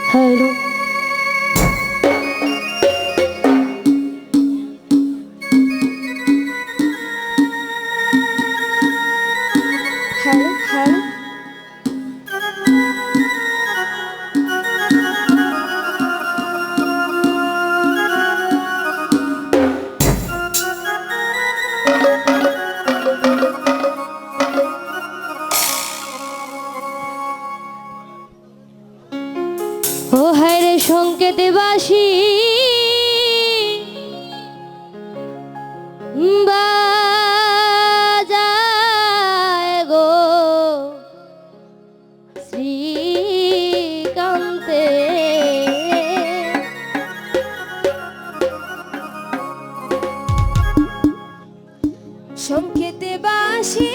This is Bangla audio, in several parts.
হ্যালো হ্যালো হ্যালো ও হায় রে সংকেতে বাসি বাজায় গো শ্রীকান্তে সংকেতে বাসি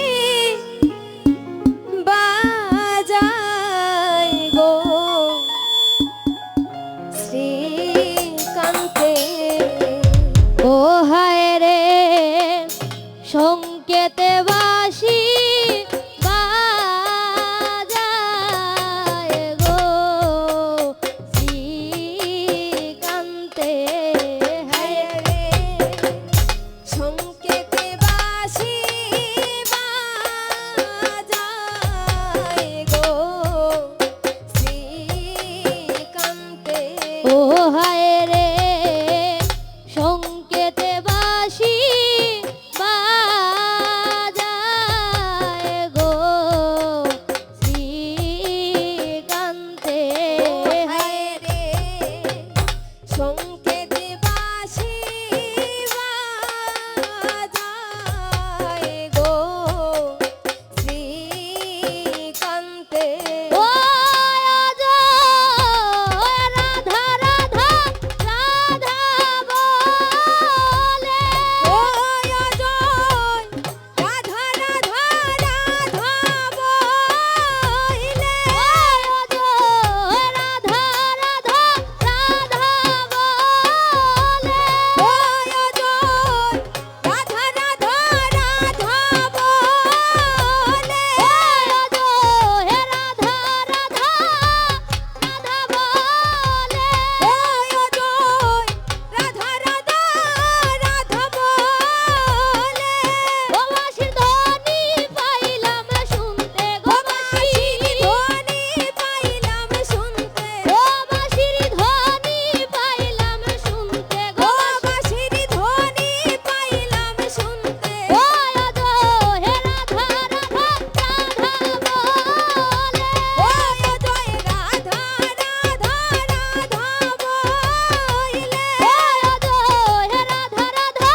বাজায় গো শ্রীকান্তে ও হায় রে সংকেতে বাসি বাজায় গো শ্রীকান্তে হায় রে সংকেতে বাসি বাজায় গো শ্রীকান্তে ও হায় রে সংকেতে বাসি বাজায় গো শ্রীকান্তে হায় রে সংকেতে বাসি বাজায় গো শ্রীকান্তে ও রাধা রাধা রাধা বলে ও জয় রাধা রাধা রাধা বলে ও জয় রাধা রাধা রাধা বলে ও জয় রাধা রাধা রাধা বলে ও জয় রাধা রাধা রাধা বলে ও জয় রাধা রাধা রাধা বলে ও বাঁশির ধ্বনি পাইলাম শুনতে গো বাঁশির ধ্বনি পাইলাম শুনতে ও বাঁশির ধ্বনি পাইলাম শুনতে গো বাঁশির ধ্বনি পাইলাম শুনতে ও জয় রাধা রাধা রাধা বলে ও জয় রাধা রাধা রাধা বলে ও জয় রাধা রাধা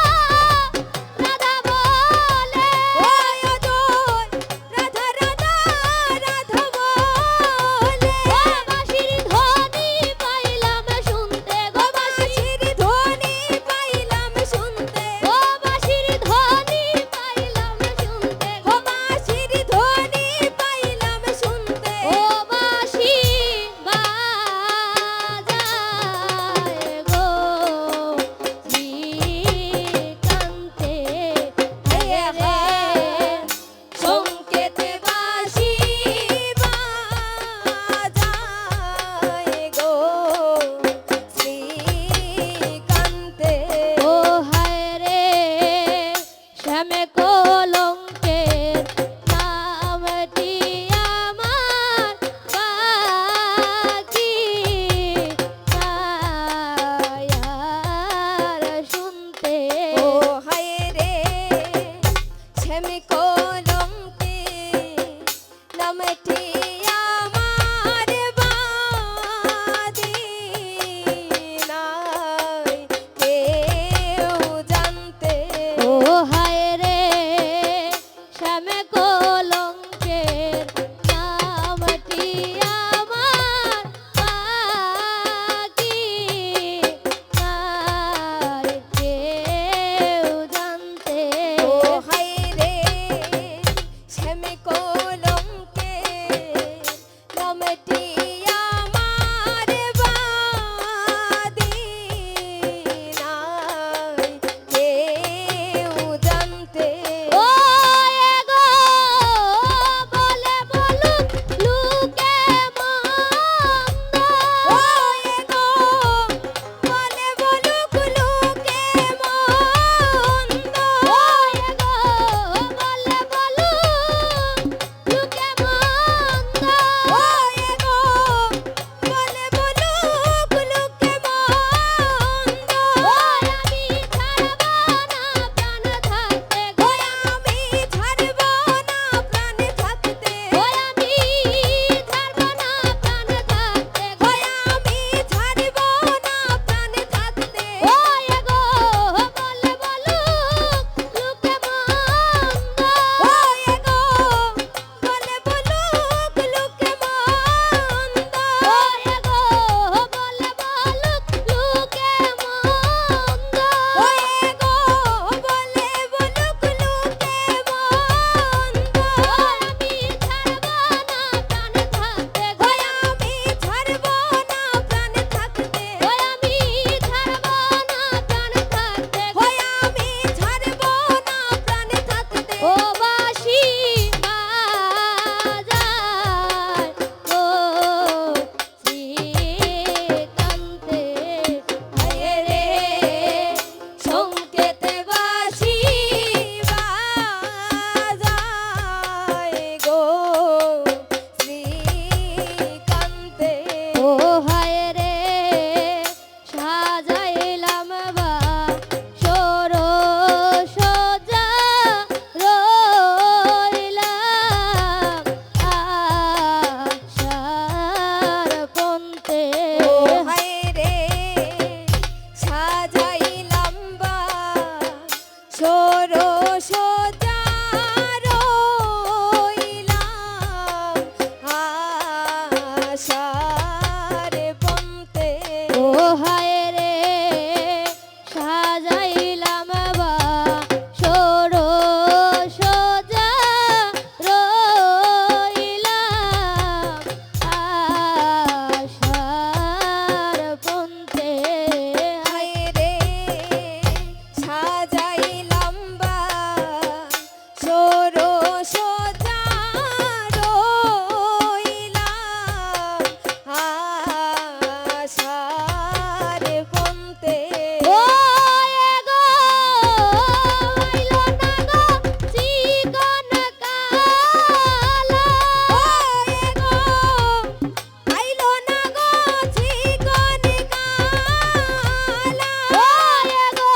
রাধা বলে ও জয় রাধা রাধা রাধা বলে ও বাঁশির ধ্বনি পাইলাম শুনতে গো বাঁশির ধ্বনি পাইলাম শুনতে ও বাঁশির ধ্বনি পাইলাম শুনতে ও বাঁশির ধ্বনি পাইলাম শুনতে ও বাঁশি বাজায় গো শ্রীকান্তে হে হে সংকেতে বাসি বাজায় গো শ্রীকান্তে ও হায় রে শ্যামে কলঙ্কের নামটি আমার বাকি কায়ার শুনতে ও হায় রে শ্যামে কলঙ্কে নামটি আমার বাদি নাই কেউ জানতে ও হায় রে শ্যামে কলঙ্কের নামটি আমার বাকি নাই কেউ জানতে ও হায় রে শ্যামে কলঙ্কের আশার পন্তে ও হায় রে সাজাইলাম বা সরো সোজা রইলাম আশার পন্তে হায় রে সাজাইলাম বা সরো সোজা রইলাম আশার পন্তে ও এগো আইলো না গো চিকন কালা ও এগো আইলো না গো চিকন কালা ও এগো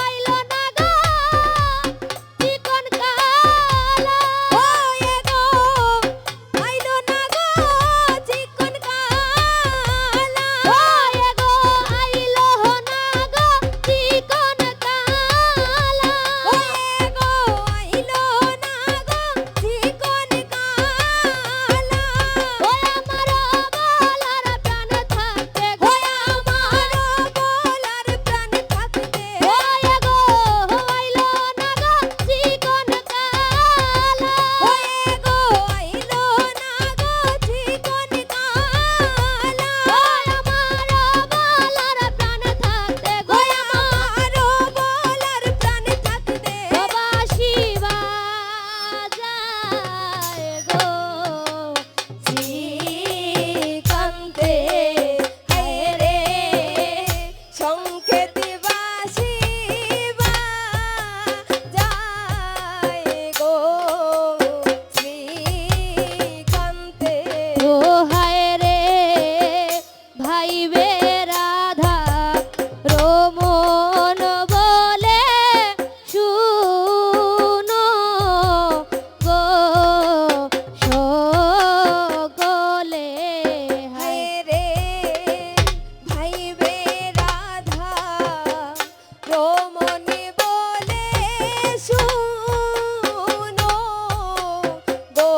আইলো না গো চিকন কালা ও এগো আইলো না গো চিকন কালা ও এগো আইলো না গো চিকন কালা ও এগো আইলো না গো চিকন কালা ও আমার বলার প্রাণ থাকতে ও গো আমার বলার প্রাণ থাকতে ও এগো আইলো না গো চিকন কালা ও এগো আইলো না গো চিকন কালা ও আমার বলার প্রাণ থাকতে ও গো আমার বলার প্রাণ থাকতে ও বাঁশি বাজায় গো শ্রীকান্তে হায় রে সংকেত বাসি বাজায় গো শ্রীকান্তে ও হায় রে ভাইবে রাধা রমন বলে শুনো গো সকলে হায় হায় রে ভাইবে রাধা রমণী বলে শুনো গো